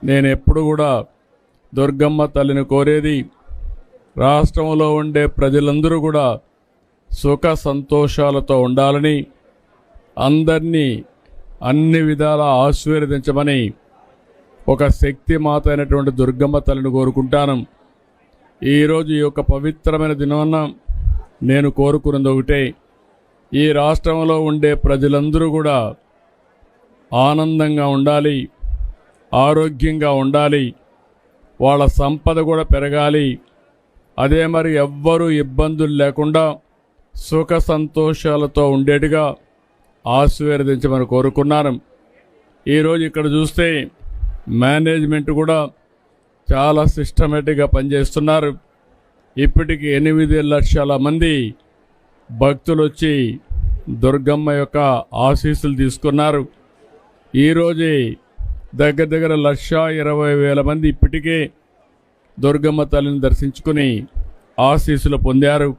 నేను ఎప్పుడు కూడా దుర్గమ్మ తల్లిని కోరేది రాష్ట్రంలో ఉండే ప్రజలందరూ కూడా సుఖ సంతోషాలతో ఉండాలని, అందరినీ అన్ని విధాల ఆశీర్వదించమని ఒక శక్తి మాత అయినటువంటి దుర్గమ్మ తల్లిని కోరుకుంటాను. ఈరోజు ఈ యొక్క పవిత్రమైన దినాన నేను కోరుకున్నది ఒకటే, ఈ రాష్ట్రంలో ఉండే ప్రజలందరూ కూడా ఆనందంగా ఉండాలి, ఆరోగ్యంగా ఉండాలి, వాళ్ళ సంపద కూడా పెరగాలి. అదే మరి ఎవ్వరూ ఇబ్బందులు లేకుండా సుఖ సంతోషాలతో ఉండేట్టుగా ఆశీర్వదించమని కోరుకున్నాను. ఈరోజు ఇక్కడ చూస్తే మేనేజ్మెంట్ కూడా చాలా సిస్టమేటిక్గా పనిచేస్తున్నారు. ఇప్పటికి 8 లక్షల మంది భక్తులు వచ్చి దుర్గమ్మ యొక్క ఆశీస్సులు తీసుకున్నారు. ఈరోజే దగ్గర 1,20,000 మంది ఇప్పటికే దుర్గమ్మ తల్లిని దర్శించుకుని ఆశీస్సులు పొందారు.